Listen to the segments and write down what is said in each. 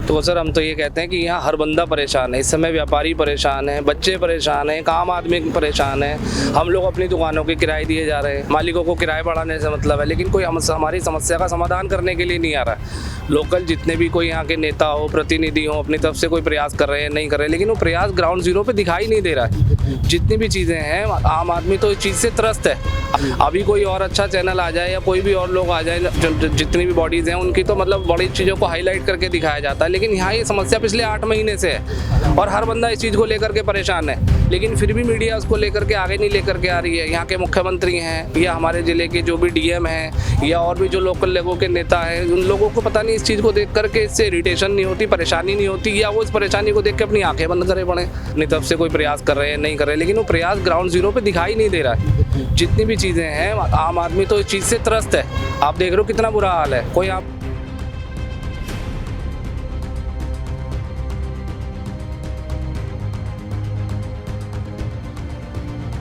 तो सर हम तो ये कहते हैं कि यहाँ हर बंदा परेशान है। इस समय व्यापारी परेशान है, बच्चे परेशान हैं, आम आदमी परेशान है। हम लोग अपनी दुकानों के किराए दिए जा रहे हैं, मालिकों को किराए बढ़ाने से मतलब है, लेकिन कोई हमारी समस्या का समाधान करने के लिए नहीं आ रहा है। लोकल जितने भी कोई यहाँ के नेता हो, प्रतिनिधि हो, अपनी तरफ से कोई प्रयास कर रहे हैं, नहीं कर रहे, लेकिन वो प्रयास ग्राउंड जीरो पे दिखाई नहीं दे रहा है। जितनी भी चीज़ें हैं, आम आदमी तो इस चीज़ से त्रस्त है। अभी कोई और अच्छा चैनल आ जाए या कोई भी और लोग आ जाए, जितनी भी बॉडीज़ हैं उनकी तो मतलब बड़ी चीज़ों को हाईलाइट करके दिखाया जाता है, लेकिन यहाँ ये समस्या पिछले 8 महीने से है और हर बंदा इस चीज़ को लेकर के परेशान है, लेकिन फिर भी मीडिया उसको लेकर के आगे नहीं लेकर के आ रही है। यहाँ के मुख्यमंत्री हैं या हमारे ज़िले के जो भी डीएम हैं या और भी जो लोकल लेवल के नेता हैं, उन लोगों को पता नहीं इस चीज़ को देख करके इससे इरिटेशन नहीं होती, परेशानी नहीं होती, या वो इस परेशानी को देख के अपनी आंखें बंद करे पड़े। अपनी तरफ से कोई प्रयास कर रहे हैं, नहीं कर रहे, लेकिन वो प्रयास ग्राउंड जीरो पे दिखाई नहीं दे रहा है। जितनी भी चीज़ें हैं, आम आदमी तो इस चीज़ से त्रस्त है। आप देख रहे हो कितना बुरा हाल है। कोई आप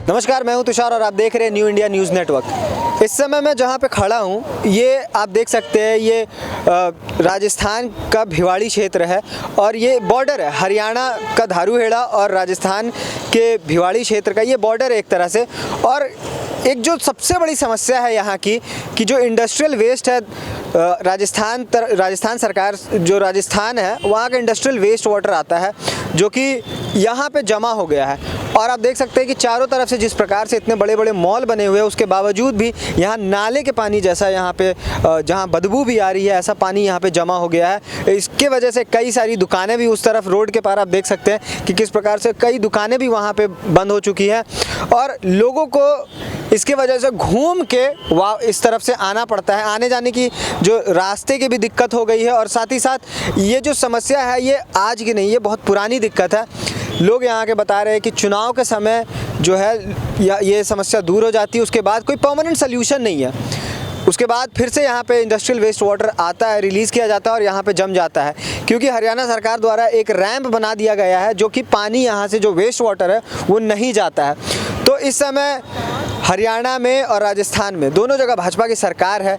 नमस्कार, मैं हूं तुषार और आप देख रहे हैं न्यू इंडिया न्यूज़ नेटवर्क। इस समय मैं जहां पे खड़ा हूं, ये आप देख सकते हैं, ये राजस्थान का भिवाड़ी क्षेत्र है और ये बॉर्डर है हरियाणा का धारूहेड़ा और राजस्थान के भिवाड़ी क्षेत्र का ये बॉर्डर है एक तरह से। और एक जो सबसे बड़ी समस्या है यहाँ की कि जो इंडस्ट्रियल वेस्ट है, राजस्थान सरकार जो राजस्थान है वहाँ का इंडस्ट्रियल वेस्ट वाटर आता है जो कि यहाँ पे जमा हो गया है। और आप देख सकते हैं कि चारों तरफ से जिस प्रकार से इतने बड़े बड़े मॉल बने हुए हैं, उसके बावजूद भी यहाँ नाले के पानी जैसा यहाँ पे जहाँ बदबू भी आ रही है, ऐसा पानी यहाँ पे जमा हो गया है। इसके वजह से कई सारी दुकानें भी उस तरफ रोड के पार आप देख सकते हैं कि किस प्रकार से कई दुकानें भी वहाँ पे बंद हो चुकी हैं और लोगों को इसके वजह से घूम के इस तरफ से आना पड़ता है। आने जाने की जो रास्ते की भी दिक्कत हो गई है और साथ ही साथ ये जो समस्या है ये आज की नहीं, ये बहुत पुरानी दिक्कत है। लोग यहाँ के बता रहे हैं कि चुनाव के समय जो है ये समस्या दूर हो जाती है, उसके बाद कोई परमानेंट सोल्यूशन नहीं है। उसके बाद फिर से यहाँ पे इंडस्ट्रियल वेस्ट वाटर आता है, रिलीज़ किया जाता है और यहाँ पे जम जाता है, क्योंकि हरियाणा सरकार द्वारा एक रैंप बना दिया गया है जो कि पानी यहाँ से जो वेस्ट वाटर है वो नहीं जाता है। तो इस समय हरियाणा में और राजस्थान में दोनों जगह भाजपा की सरकार है,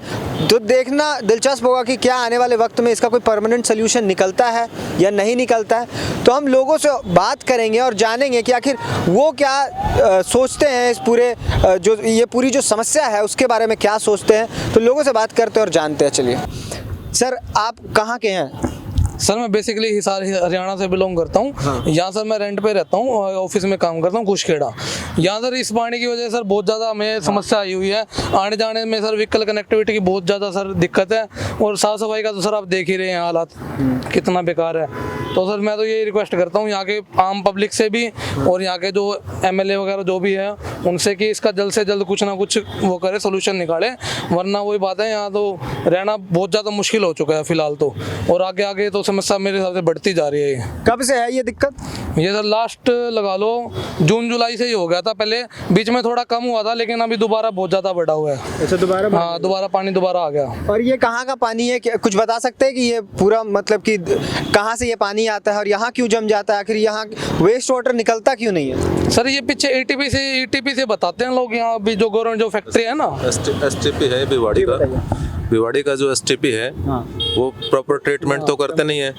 तो देखना दिलचस्प होगा कि क्या आने वाले वक्त में इसका कोई परमानेंट सोल्यूशन निकलता है या नहीं निकलता है। तो हम लोगों से बात करेंगे और जानेंगे कि आखिर वो क्या सोचते हैं इस पूरे जो ये पूरी जो समस्या है उसके बारे में क्या सोचते हैं। तो लोगों से बात करते हैं और जानते हैं। चलिए सर, आप कहाँ के हैं? सर मैं बेसिकली हिसार हरियाणा से बिलोंग करता हूँ। हाँ। यहाँ सर मैं रेंट पे रहता हूँ और ऑफिस में काम करता हूँ कुशखेड़ा। यहाँ सर इस पानी की वजह से सर बहुत ज़्यादा हमें समस्या आई हुई है। आने जाने में सर व्हीकल कनेक्टिविटी की बहुत ज़्यादा सर दिक्कत है और साफ़ सफाई का तो सर आप देख ही रहे हैं हालात कितना बेकार है। तो सर मैं तो यही रिक्वेस्ट करता हूँ यहाँ के आम पब्लिक से भी और यहाँ के जो MLA वगैरह जो भी है उनसे कि इसका जल्द से जल्द कुछ ना कुछ वो करे, सोल्यूशन निकाले, वरना वही बात है यहाँ तो रहना बहुत ज़्यादा मुश्किल हो चुका है फिलहाल तो, और आगे आगे तो समस्या मेरे हिसाब से बढ़ती जा रही है। कब से है ये दिक्कत? ये सर लास्ट लगा लो जून जुलाई से ही हो गया था, पहले बीच में थोड़ा कम हुआ था लेकिन अभी दोबारा बहुत ज़्यादा बढ़ा हुआ है। अच्छा, दोबारा? हाँ, दोबारा पानी दोबारा आ गया। और ये कहाँ का पानी है, कुछ बता सकते हैं कि ये पूरा मतलब कि कहाँ से ये पानी आता है और यहाँ क्यों जम जाता है? आखिर यहाँ वेस्ट वाटर निकलता क्यों नहीं है? सर ये पीछे ETP से बताते हैं लोग। यहाँ अभी जो गवर्नमेंट जो फैक्ट्री है ना, STP है भिवाड़ी का जो STP है। हाँ। वो प्रॉपर ट्रीटमेंट तो करते नहीं है।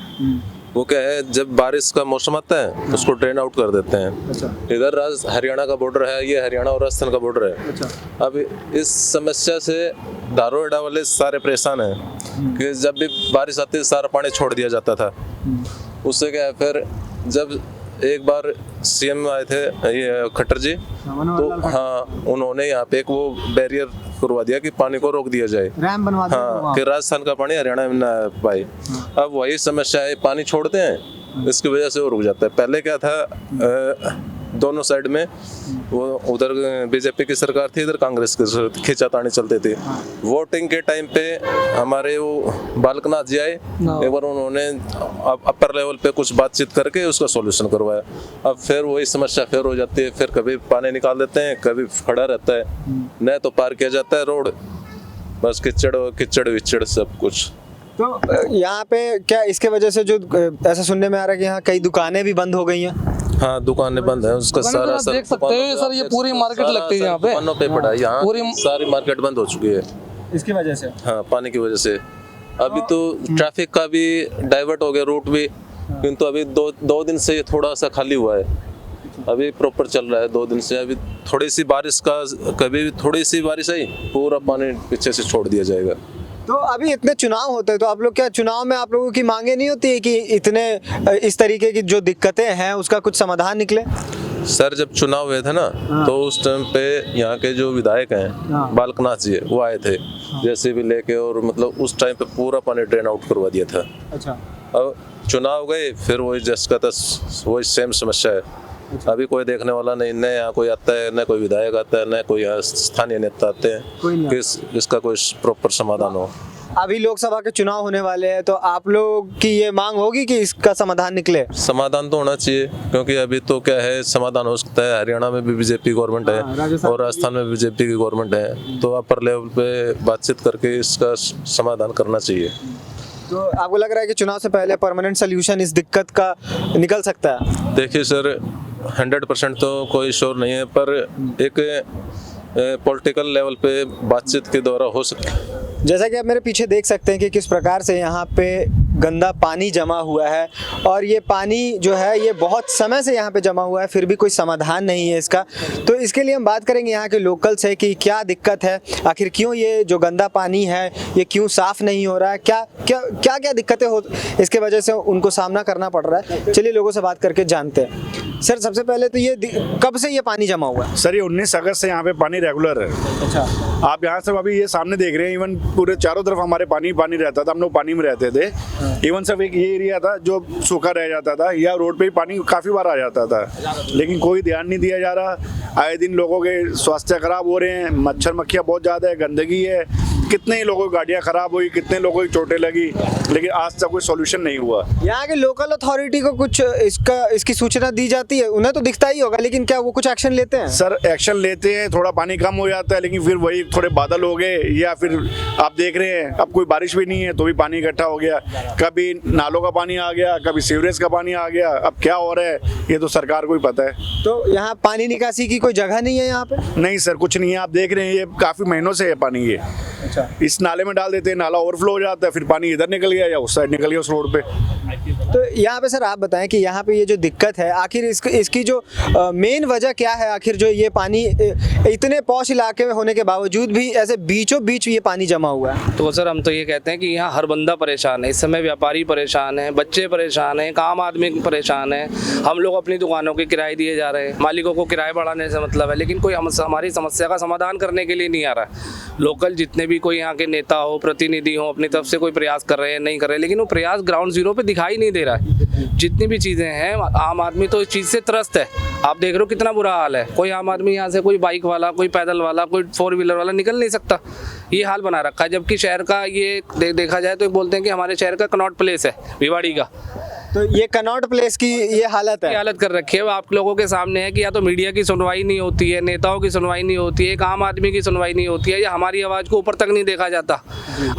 वो क्या है, जब बारिश का मौसम आता है उसको ड्रेन आउट कर देते हैं। अच्छा। इधर हरियाणा का बॉर्डर है, ये हरियाणा और राजस्थान का बॉर्डर है। अच्छा। अब इस समस्या से धारूहेड़ा वाले सारे परेशान हैं कि जब भी बारिश आती है सारा पानी छोड़ दिया जाता था। उससे क्या है, फिर जब एक बार CM आए थे ये खट्टर जी, तो हाँ उन्होंने यहाँ पे एक वो बैरियर करवा दिया कि पानी को रोक दिया जाए, रैम बनवा दिया। हाँ, कि राजस्थान का पानी हरियाणा में ना पाए। अब वही समस्या है, पानी छोड़ते हैं इसकी वजह से वो रुक जाता है। पहले क्या था, दोनों साइड में वो उधर BJP की सरकार थी, इधर कांग्रेस की खींचातानी चलती थी। वोटिंग के टाइम पे हमारे वो बालकनाथ जी आए, एक बार उन्होंने अपर लेवल पे कुछ बातचीत करके उसका सॉल्यूशन करवाया। अब फिर वही समस्या फिर हो जाती है, फिर कभी पानी निकाल देते हैं, कभी खड़ा रहता है, न तो पार किया जाता है रोड, बस कीचड़ विचड़ सब कुछ। तो यहाँ पे क्या इसके वजह से जो ऐसा सुनने में आ रहा है कि यहाँ कई दुकानें भी बंद हो गई हैं? हाँ, दुकानें बंद है, उसका सारा सर देख सकते हैं सर, ये पूरी मार्केट लगती है यहाँ पे, दुकानों पे पड़ा है। यहाँ पूरी सारी मार्केट बंद हो चुकी है इसकी वजह से। हाँ, पानी की वजह से। अभी तो ट्रैफिक का भी डाइवर्ट हो गया रूट भी, किंतु अभी दो दिन से ये थोड़ा सा खाली हुआ है, अभी प्रॉपर चल रहा है 2 दिन से। अभी थोड़ी सी बारिश का, कभी भी थोड़ी सी बारिश आई पूरा पानी पीछे से छोड़ दिया जाएगा। तो अभी इतने चुनाव होते हैं तो आप लोग क्या चुनाव में आप लोगों की मांगे नहीं होती है कि इतने इस तरीके की जो दिक्कतें हैं उसका कुछ समाधान निकले? सर जब चुनाव हुए थे ना तो उस टाइम पे यहाँ के जो विधायक हैं बालकनाथ जी वो आए थे जैसे भी लेके, और मतलब उस टाइम पे पूरा पानी ड्रेन आउट करवा दिया था। अच्छा। अब चुनाव गए फिर वही जैसा था वही सेम समस्या है। अभी कोई देखने वाला नहीं, न यहाँ कोई आता है, न कोई विधायक आता है, न कोई यहाँ स्थानीय नेता आते हैं कि इसका कोई प्रॉपर समाधान हो। अभी लोकसभा के चुनाव होने वाले हैं तो आप लोग की ये मांग होगी कि इसका समाधान निकले? समाधान तो होना चाहिए, क्योंकि अभी तो क्या है समाधान हो सकता है। हरियाणा में भी बीजेपी गवर्नमेंट है और राजस्थान में बीजेपी की गवर्नमेंट है, तो अपर लेवल पे बातचीत करके इसका समाधान करना चाहिए। तो आपको लग रहा है कि चुनाव से पहले परमानेंट सोल्यूशन इस दिक्कत का निकल सकता है? देखिए सर 100% तो कोई श्योर नहीं है, पर एक पॉलिटिकल लेवल पे बातचीत के द्वारा हो सकता है। जैसा कि आप मेरे पीछे देख सकते हैं कि किस प्रकार से यहाँ पे गंदा पानी जमा हुआ है और ये पानी जो है ये बहुत समय से यहाँ पे जमा हुआ है, फिर भी कोई समाधान नहीं है इसका। तो इसके लिए हम बात करेंगे यहाँ के लोकल से कि क्या दिक्कत है, आखिर क्यों ये जो गंदा पानी है ये क्यों साफ़ नहीं हो रहा है, क्या दिक्कतें हो इसके वजह से उनको सामना करना पड़ रहा है। चलिए लोगों से बात करके जानते हैं। सर सबसे पहले तो ये कब से ये पानी जमा हुआ है? सर ये 19 अगस्त से यहाँ पे पानी रेगुलर है। अच्छा। आप यहाँ से अभी ये सामने देख रहे हैं, इवन पूरे चारों तरफ हमारे पानी रहता था, हम लोग पानी में रहते थे। इवन सब एक ये एरिया था जो सूखा रह जाता था या रोड पे ही पानी काफ़ी बार आ जाता था, लेकिन कोई ध्यान नहीं दिया जा रहा। आए दिन लोगों के स्वास्थ्य खराब हो रहे हैं, मच्छर मक्खियाँ बहुत ज़्यादा है, गंदगी है, कितने ही लोगों की गाड़ियाँ खराब हुई, कितने लोगों की चोटें लगी, लेकिन आज तक कोई सोल्यूशन नहीं हुआ। यहाँ के लोकल अथॉरिटी को कुछ इसकी सूचना दी जाती है? उन्हें तो दिखता ही होगा, लेकिन क्या वो कुछ एक्शन लेते हैं? सर एक्शन लेते हैं, थोड़ा पानी कम हो जाता है, लेकिन फिर वही थोड़े बादल हो गए या फिर आप देख रहे हैं अब कोई बारिश भी नहीं है तो भी पानी इकट्ठा हो गया, कभी नालों का पानी आ गया, कभी सीवरेज का पानी आ गया। अब क्या हो रहा है ये तो सरकार को ही पता है। तो यहाँ पानी निकासी की कोई जगह नहीं है यहाँ पे? नहीं सर कुछ नहीं है, आप देख रहे हैं ये काफ़ी महीनों से है पानी ये। अच्छा। इस नाले में डाल देते हैं, नाला ओवरफ्लो हो जाता है, फिर पानी इधर निकल गया या उस साइड निकल गया उस रोड पे। तो यहाँ पे सर आप बताएं कि यहाँ पे ये जो दिक्कत है आखिर इसकी जो मेन वजह क्या है? आखिर जो ये पानी इतने पॉश इलाके में होने के बावजूद भी ऐसे बीचों बीच ये पानी जमा हुआ है। तो सर हम तो ये कहते हैं कि यहाँ हर बंदा परेशान है, इस समय व्यापारी परेशान है, बच्चे परेशान हैं, आम आदमी परेशान है। हम लोग अपनी दुकानों के किराए दिए जा रहे हैं, मालिकों को किराए बढ़ाने से मतलब है, लेकिन कोई हमारी समस्या का समाधान करने के लिए नहीं आ रहा है। लोकल जितने भी कोई यहाँ के नेता हो, प्रतिनिधि हो, अपनी तरफ से कोई प्रयास कर रहे हैं, नहीं कर रहे, लेकिन वो प्रयास ग्राउंड जीरो पे दिखाई नहीं दे रहा है। जितनी भी चीज़ें हैं आम आदमी तो इस चीज़ से त्रस्त है। आप देख रहे हो कितना बुरा हाल है, कोई आम आदमी यहाँ से कोई बाइक वाला, कोई पैदल वाला, कोई 4 व्हीलर वाला निकल नहीं सकता। ये हाल बना रखा है, जबकि शहर का ये देखा जाए तो बोलते हैं कि हमारे शहर का कनॉट प्लेस है भिवाड़ी का। तो ये कनॉट प्लेस की ये हालत है, हालत कर रखी है। आप लोगों के सामने है कि या तो मीडिया की सुनवाई नहीं होती है, नेताओं की सुनवाई नहीं होती है, एक आम आदमी की सुनवाई नहीं होती है, या हमारी आवाज़ को ऊपर तक नहीं देखा जाता।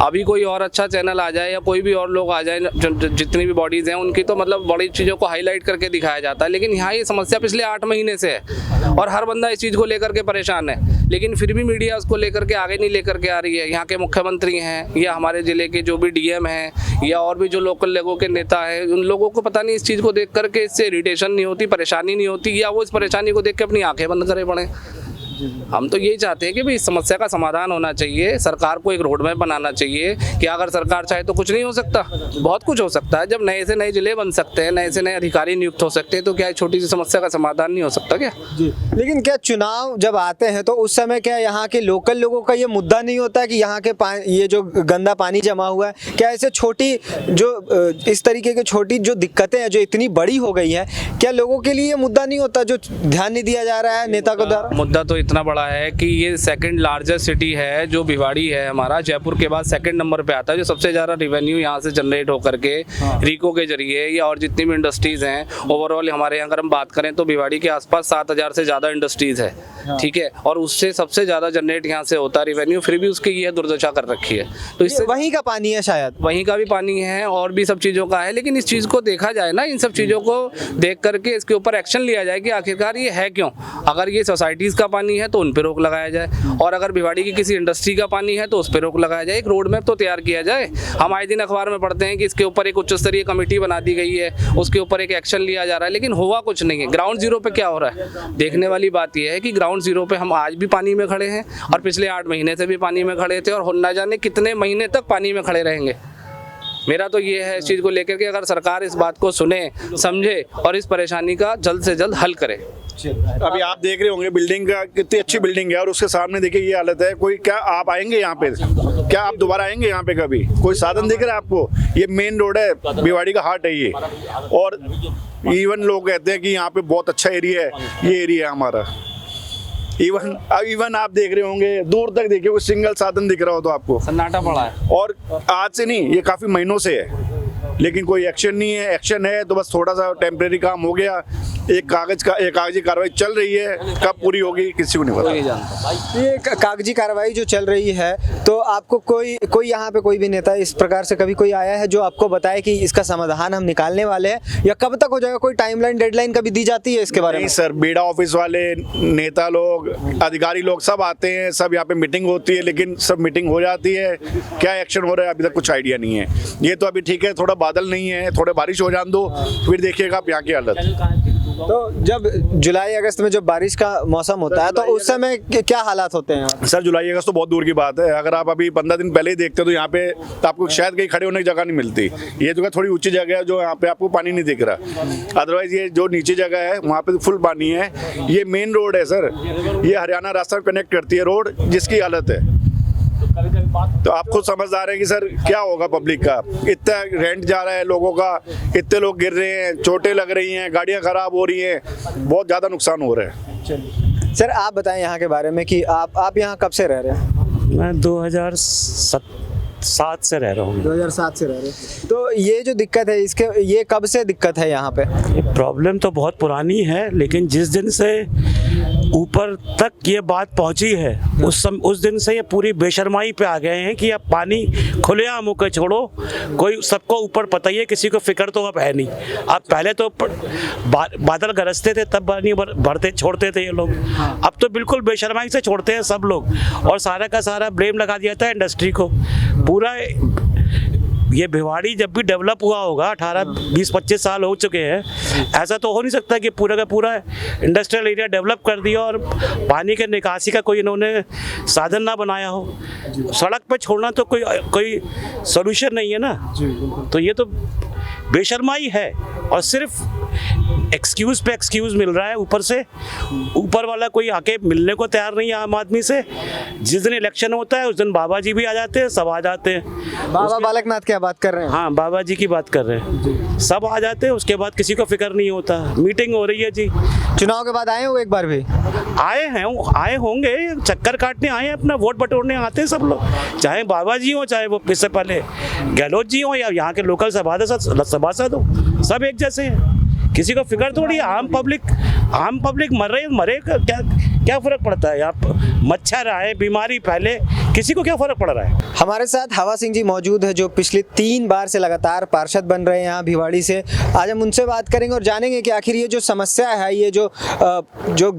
अभी कोई और अच्छा चैनल आ जाए या कोई भी और लोग आ जाए, जितनी भी बॉडीज़ हैं उनकी तो मतलब बड़ी चीज़ों को हाईलाइट करके दिखाया जाता है, लेकिन यहाँ ये समस्या पिछले 8 महीने से है और हर बंदा इस चीज़ को लेकर के परेशान है, लेकिन फिर भी मीडिया उसको लेकर के आगे नहीं लेकर के आ रही है। यहाँ के मुख्यमंत्री हैं या हमारे ज़िले के जो भी DM हैं या और भी जो लोकल लोगों के नेता हैं, उन लोगों को पता नहीं इस चीज़ को देख करके इससे इरिटेशन नहीं होती, परेशानी नहीं होती, या वो इस परेशानी को देख के अपनी आंखें बंद करे पड़े। हम तो यही चाहते हैं कि भाई इस समस्या का समाधान होना चाहिए, सरकार को एक रोड मैप बनाना चाहिए कि अगर सरकार चाहे तो कुछ नहीं हो सकता, बहुत कुछ हो सकता है। जब नए से नए जिले बन सकते हैं, नए से नए अधिकारी नियुक्त हो सकते हैं, तो क्या छोटी सी समस्या का समाधान नहीं हो सकता क्या? जी। लेकिन क्या चुनाव जब आते हैं तो उस समय क्या यहाँ के लोकल लोगों का ये मुद्दा नहीं होता कि यहाँ के ये जो गंदा पानी जमा हुआ है, क्या ऐसे छोटी जो इस तरीके की छोटी जो दिक्कतें हैं जो इतनी बड़ी हो गई है, क्या लोगों के लिए ये मुद्दा नहीं होता जो ध्यान नहीं दिया जा रहा है नेता को द्वारा? मुद्दा तो इतना बड़ा है कि ये सेकंड लार्जेस्ट सिटी है जो भिवाड़ी है हमारा, जयपुर के बाद सेकंड नंबर पे आता है, जो सबसे ज़्यादा रेवेन्यू यहाँ से जनरेट होकर के रीको के जरिए या और जितनी भी इंडस्ट्रीज़ हैं ओवरऑल हमारे यहाँ अगर हम बात करें तो भिवाड़ी के आसपास 7,000 से ज़्यादा इंडस्ट्रीज़ है, ठीक है, और उससे सबसे ज़्यादा जनरेट यहाँ से होता है रेवेन्यू, फिर भी उसकी ये दुर्दशा कर रखी है। तो इससे वहीं का पानी है, शायद वहीं का भी पानी है और भी सब चीज़ों का है, लेकिन इस चीज़ को देखा जाए ना, इन सब चीज़ों को देख करके इसके ऊपर एक्शन लिया जाए कि आखिरकार ये है क्यों। अगर ये सोसाइटीज़ का पानी पानी है तो उन पर रोक लगाया जाए, और अगर भिवाड़ी की किसी इंडस्ट्री का पानी है तो उस पर रोक लगाया जाए। एक रोड मैप तो तैयार किया जाए। हम आए दिन अखबार में पढ़ते हैं कि इसके ऊपर एक उच्च स्तरीय कमेटी बना दी गई है, उसके ऊपर एक एक्शन लिया जा रहा है, लेकिन हुआ कुछ नहीं है। ग्राउंड जीरो पे क्या हो रहा है? देखने वाली बात यह है कि ग्राउंड जीरो पे हम आज भी पानी में खड़े हैं और पिछले 8 महीने से भी पानी में खड़े थे, और न जाने कितने महीने तक पानी में खड़े रहेंगे। मेरा तो ये है इस चीज़ को लेकर के, अगर सरकार इस बात को सुने, समझे और इस परेशानी का जल्द से जल्द हल करे। अभी आप देख रहे होंगे बिल्डिंग का, कितनी अच्छी बिल्डिंग है, और उसके सामने देखिए ये हालत है। कोई क्या आप आएंगे यहाँ पे? क्या आप दोबारा आएंगे यहाँ पे कभी? कोई साधन दिख रहा है आपको? ये मेन रोड है, भिवाड़ी का हार्ट है ये, और इवन लोग कहते हैं कि यहाँ पे बहुत अच्छा एरिया है, ये एरिया है हमारा। इवन आप देख रहे होंगे दूर तक देखिए कोई सिंगल साधन दिख रहा हो तो आपको सन्नाटा पड़ा है। और आज से नहीं, ये काफी महीनों से है, लेकिन कोई एक्शन नहीं है। एक्शन है तो बस थोड़ा सा टेम्परेरी काम हो गया, एक कागजी कार्रवाई चल रही है, कब पूरी होगी किसी को नहीं पता। ये कागजी कार्रवाई जो चल रही है, तो आपको कोई यहाँ पे कोई भी नेता इस प्रकार से कभी कोई आया है जो आपको बताए कि इसका समाधान हम निकालने वाले हैं, या कब तक हो जाएगा? कोई टाइमलाइन, डेडलाइन कभी दी जाती है इसके बारे में? नहीं सर, बीडा ऑफिस वाले नेता लोग, अधिकारी लोग सब आते हैं, सब यहाँ पे मीटिंग होती है, लेकिन सब मीटिंग हो जाती है, क्या एक्शन हो रहा है अभी तक कुछ आइडिया नहीं है। ये तो अभी ठीक है, थोड़ा बादल नहीं है, थोड़े बारिश हो जाने दो, फिर देखिएगा आप यहाँ की हालत। तो जब जुलाई अगस्त में जब बारिश का मौसम होता है तो उस समय क्या हालात होते हैं? सर जुलाई अगस्त तो बहुत दूर की बात है। अगर आप अभी 15 दिन पहले ही देखते हो तो यहाँ पे तो आपको शायद कहीं खड़े होने की जगह नहीं मिलती। ये तो थोड़ी ऊंची जगह है जो यहाँ पे आपको पानी नहीं दिख रहा, अदरवाइज ये जो नीचे जगह है वहाँ पे फुल पानी है। ये मेन रोड है सर, ये हरियाणा रास्ता कनेक्ट करती है रोड, जिसकी हालत है। तो आप खुद समझदार हैं कि सर क्या होगा पब्लिक का। इतना रेंट जा रहा है लोगों का, इतने लोग गिर रहे हैं, चोटें लग रही हैं, गाड़ियां खराब हो रही हैं, बहुत ज़्यादा नुकसान हो रहा है। सर आप बताएं यहाँ के बारे में कि आप यहाँ कब से रह रहे हैं? मैं 2007 से रह रहा हूँ। 2007 से रह रहे हैं। तो ये जो दिक्कत है ये कब से दिक्कत है यहाँ पे? प्रॉब्लम तो बहुत पुरानी है, लेकिन जिस दिन से ऊपर तक ये बात पहुंची है उस दिन से ये पूरी बेशर्माई पे आ गए हैं कि अब पानी खुलेआम होकर छोड़ो, कोई सबको ऊपर पता ही है, किसी को फिक्र तो अब है नहीं। अब पहले तो बादल गरजते थे तब पानी भरते छोड़ते थे ये लोग, अब तो बिल्कुल बेशर्माई से छोड़ते हैं सब लोग, और सारा का सारा ब्लेम लगा दिया था इंडस्ट्री को। पूरा ये भिवाड़ी जब भी डेवलप हुआ होगा 18-20-25 साल हो चुके हैं, ऐसा तो हो नहीं सकता कि पूरा का पूरा इंडस्ट्रियल एरिया डेवलप कर दिया और पानी के निकासी का कोई इन्होंने साधन ना बनाया हो। सड़क पे छोड़ना तो कोई सॉल्यूशन नहीं है ना। तो ये तो बेशर्माई है, और सिर्फ एक्सक्यूज पे एक्सक्यूज मिल रहा है ऊपर से। ऊपर वाला कोई आके मिलने को तैयार नहीं है आम आदमी से। जिस दिन इलेक्शन होता है उस दिन बाबा जी भी आ जाते हैं, सब आ जाते हैं। बाबा बालकनाथ क्या बात कर रहे हैं? हाँ, बाबा जी की बात कर रहे हैं, सब आ जाते हैं, उसके बाद किसी को फिक्र नहीं होता। मीटिंग हो रही है जी। चुनाव के बाद आए हो एक बार भी? आए होंगे, चक्कर काटने आए हैं, अपना वोट बटोरने आते हैं सब लोग, चाहे बाबा जी हो, चाहे वो इससे पहले गहलोत जी हो, या यहाँ के लोकल सभासद हो, सब एक जैसे हैं। किसी को फिक्र थोड़ी है। आम पब्लिक मरे क्या फर्क पड़ता है? यहाँ मच्छर आए, बीमारी फैले, किसी को क्या फर्क पड़ रहा है? हमारे साथ हवा सिंह जी मौजूद है जो पिछले 3 बार से लगातार पार्षद बन रहे हैं यहाँ भिवाड़ी से। आज हम उनसे बात करेंगे और जानेंगे कि आखिर ये जो समस्या है, ये जो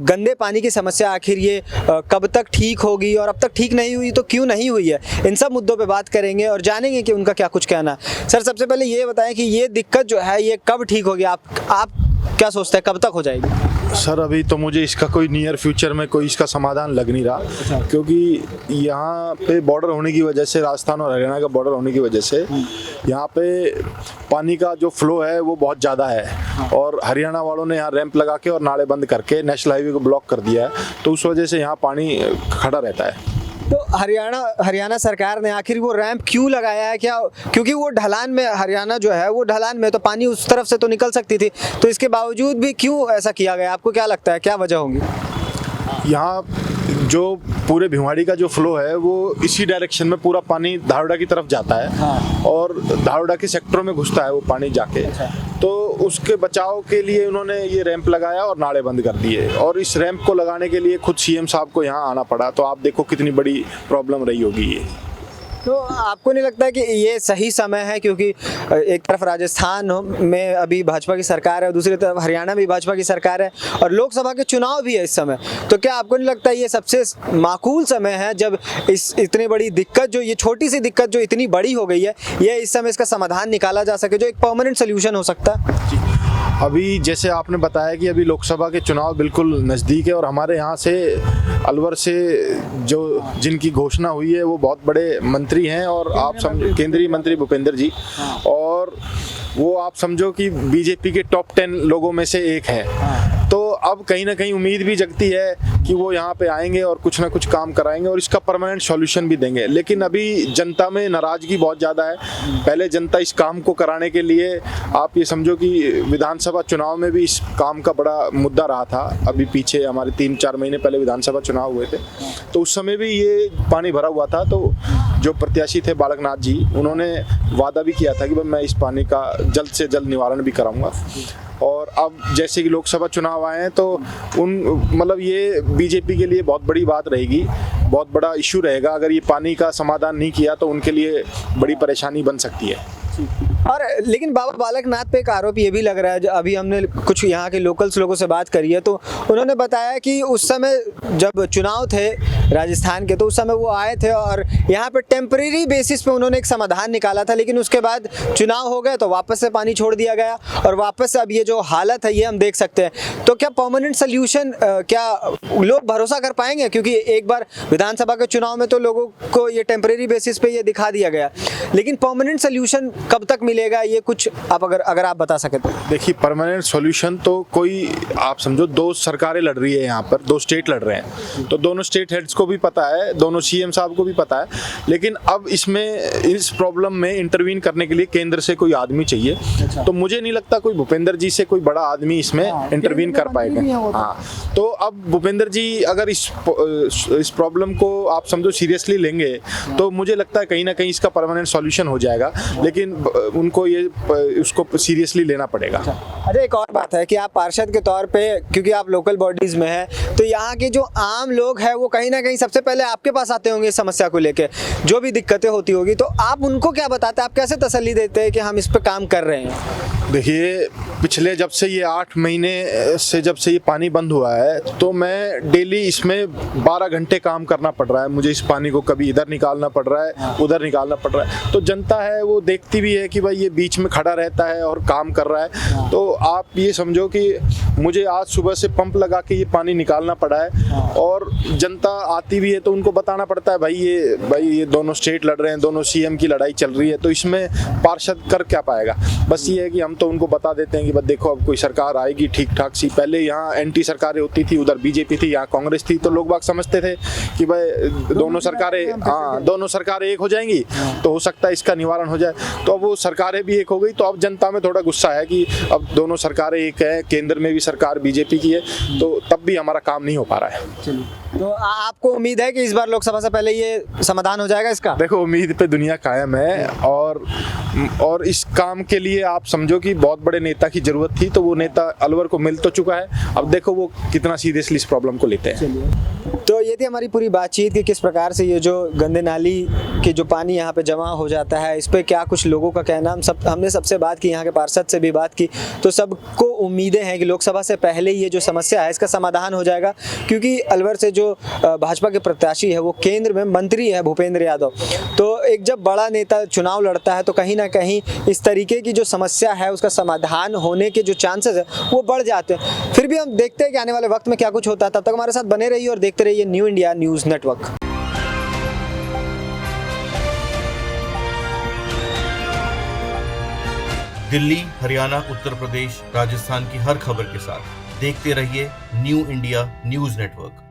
गंदे पानी की समस्या, आखिर ये कब तक ठीक होगी, और अब तक ठीक नहीं हुई तो क्यों नहीं हुई है। इन सब मुद्दों पे बात करेंगे और जानेंगे कि उनका क्या कुछ कहना है। सर सबसे पहले ये बताएं कि ये दिक्कत जो है ये कब ठीक होगी? आप क्या सोचते हैं कब तक हो जाएगी? सर अभी तो मुझे इसका कोई नियर फ्यूचर में कोई इसका समाधान लग नहीं रहा, क्योंकि यहाँ पे बॉर्डर होने की वजह से, राजस्थान और हरियाणा का बॉर्डर होने की वजह से यहाँ पे पानी का जो फ्लो है वो बहुत ज़्यादा है, और हरियाणा वालों ने यहाँ रैंप लगा के और नाले बंद करके नेशनल हाईवे को ब्लॉक कर दिया है, तो उस वजह से यहाँ पानी खड़ा रहता है। तो हरियाणा सरकार ने आखिर वो रैंप क्यों लगाया है? क्या क्योंकि वो ढलान में, हरियाणा जो है वो ढलान में, तो पानी उस तरफ से तो निकल सकती थी, तो इसके बावजूद भी क्यों ऐसा किया गया? आपको क्या लगता है क्या वजह होंगी? यहाँ जो पूरे भिवाड़ी का जो फ्लो है वो इसी डायरेक्शन में पूरा पानी धारोड़ा की तरफ जाता है। हाँ। और धारोड़ा के सेक्टरों में घुसता है वो पानी जाके। अच्छा। तो उसके बचाव के लिए उन्होंने ये रैंप लगाया और नाले बंद कर दिए, और इस रैंप को लगाने के लिए खुद सीएम साहब को यहाँ आना पड़ा। तो आप देखो कितनी बड़ी प्रॉब्लम रही होगी ये। तो आपको नहीं लगता है कि ये सही समय है, क्योंकि एक तरफ राजस्थान में अभी भाजपा की सरकार है और दूसरी तरफ हरियाणा में भाजपा की सरकार है और लोकसभा के चुनाव भी है इस समय, तो क्या आपको नहीं लगता ये सबसे माकूल समय है जब इस इतनी बड़ी दिक्कत, जो ये छोटी सी दिक्कत जो इतनी बड़ी हो गई है, ये इस समय इसका समाधान निकाला जा सके, जो एक परमानेंट सोल्यूशन हो सकता है? अभी जैसे आपने बताया कि अभी लोकसभा के चुनाव बिल्कुल नज़दीक है और हमारे यहाँ से अलवर से जो जिनकी घोषणा हुई है वो बहुत बड़े मंत्री हैं और आप केंद्रीय मंत्री भूपेंद्र जी, और वो आप समझो कि बीजेपी के टॉप 10 लोगों में से एक है। तो अब कहीं ना कहीं उम्मीद भी जगती है कि वो यहाँ पे आएंगे और कुछ ना कुछ काम कराएंगे और इसका परमानेंट सॉल्यूशन भी देंगे। लेकिन अभी जनता में नाराज़गी बहुत ज़्यादा है। पहले जनता इस काम को कराने के लिए, आप ये समझो कि विधानसभा चुनाव में भी इस काम का बड़ा मुद्दा रहा था। अभी पीछे हमारे 3-4 महीने पहले विधानसभा चुनाव हुए थे, तो उस समय भी ये पानी भरा हुआ था। तो जो प्रत्याशी थे बालकनाथ जी, उन्होंने वादा भी किया था कि भाई मैं इस पानी का जल्द से जल्द निवारण भी कराऊंगा। और अब जैसे कि लोकसभा चुनाव आए हैं तो मतलब ये बीजेपी के लिए बहुत बड़ी बात रहेगी, बहुत बड़ा इशू रहेगा। अगर ये पानी का समाधान नहीं किया तो उनके लिए बड़ी परेशानी बन सकती है। और लेकिन बाबा बालकनाथ पे एक आरोप ये भी लग रहा है, जो अभी हमने कुछ यहाँ के लोकल्स लोगों से बात करी है तो उन्होंने बताया कि उस समय जब चुनाव थे राजस्थान के, तो उस समय वो आए थे और यहाँ पे टेम्परेरी बेसिस पे उन्होंने एक समाधान निकाला था, लेकिन उसके बाद चुनाव हो गए तो वापस से पानी छोड़ दिया गया और वापस से अब ये जो हालत है ये हम देख सकते हैं। तो क्या परमानेंट सोल्यूशन, क्या लोग भरोसा कर पाएंगे? क्योंकि एक बार विधानसभा के चुनाव में तो लोगों को ये टेम्परेरी बेसिस पे ये दिखा दिया गया, लेकिन परमानेंट सोल्यूशन कब तक मिलेगा, ये कुछ आप अगर आप बता सके तो। देखिए, परमानेंट सॉल्यूशन तो कोई, आप समझो 2 सरकारें लड़ रही है यहाँ पर, 2 स्टेट लड़ रहे हैं, तो दोनों स्टेट हेड्स को भी पता है, दोनों सीएम साहब को भी पता है। लेकिन अब इसमें इस प्रॉब्लम में इंटरवीन करने के लिए केंद्र से कोई आदमी चाहिए। तो मुझे नहीं लगता कोई भूपेंद्र जी से कोई बड़ा आदमी इसमें इंटरवीन कर पाएगा। हाँ, तो अब भूपेंद्र जी अगर इस प्रॉब्लम को आप समझो सीरियसली लेंगे तो मुझे लगता है कहीं ना कहीं इसका परमानेंट सॉल्यूशन हो जाएगा, लेकिन उनको ये उसको सीरियसली लेना पड़ेगा। अच्छा, एक और बात है कि आप पार्षद के तौर पे, क्योंकि आप लोकल बॉडीज में हैं, तो यहाँ के जो आम लोग हैं वो कहीं ना कहीं सबसे पहले आपके पास आते होंगे इस समस्या को लेके, जो भी दिक्कतें होती होगी, तो आप उनको क्या बताते हैं, आप कैसे तसल्ली देते हैं कि हम इस पे काम कर रहे हैं? देखिए, पिछले जब से ये 8 महीने से जब से ये पानी बंद हुआ है तो मैं डेली इसमें 12 घंटे काम करना पड़ रहा है मुझे। इस पानी को कभी इधर निकालना पड़ रहा है, उधर निकालना पड़ रहा है। तो जनता है वो देखती भी है कि भाई ये बीच में खड़ा रहता है और काम कर रहा है। तो आप ये समझो कि मुझे आज सुबह से पंप लगा के ये पानी निकालना पड़ा है और जनता आती भी है तो उनको बताना पड़ता है भाई ये दोनों स्टेट लड़ रहे हैं, दोनों सीएम की लड़ाई चल रही है, तो इसमें पार्षद कर क्या पाएगा। बस ये है कि हम तो उनको बता देते हैं कि बस देखो अब कोई सरकार आएगी ठीक ठाक सी। पहले यहाँ एंटी सरकारें होती थी, उधर बीजेपी थी, यहाँ कांग्रेस थी, तो लोग बाग समझते थे कि भाई दोनों सरकारें एक हो जाएंगी तो हो सकता है इसका निवारण हो जाए। तो अब वो सरकारें भी एक हो गई, तो अब जनता में थोड़ा गुस्सा है कि अब दोनों सरकारें एक है, केंद्र में भी सरकार बीजेपी की है, तो तब भी हमारा काम नहीं हो पा रहा है। तो आपको उम्मीद है कि इस बार लोकसभा से पहले ये समाधान हो जाएगा इसका? देखो, उम्मीद पे दुनिया कायम है और इस काम के लिए आप समझो कि बहुत बड़े नेता की जरूरत थी, तो वो नेता अलवर को मिल तो चुका है। अब देखो वो कितना सीरियसली इस प्रॉब्लम को लेते हैं। तो ये थी हमारी पूरी बातचीत कि किस प्रकार से ये जो गंदे नाली के जो पानी यहाँ पे जमा हो जाता है, इस पे क्या कुछ लोगों का कहना। हमने सबसे बात की, यहाँ के पार्षद से भी बात की, तो सबको उम्मीदें हैं कि लोकसभा से पहले ये जो समस्या है इसका समाधान हो जाएगा, क्योंकि अलवर से जो भाजपा के प्रत्याशी है वो केंद्र में मंत्री है भूपेंद्र यादव। तो एक जब बड़ा नेता चुनाव लड़ता है तो कहीं ना कहीं इस तरीके की जो समस्या है उसका समाधान होने के जो चांसेस है वो बढ़ जाते हैं। फिर भी हम देखते हैं कि आने वाले वक्त में क्या कुछ होता है। तब तक हमारे साथ बने रहिए और देखते रहिए new India news network. Delhi, Haryana, Uttar Pradesh, Rajasthan की हर खबर के साथ देखते रहिए न्यू इंडिया न्यूज़ नेटवर्क।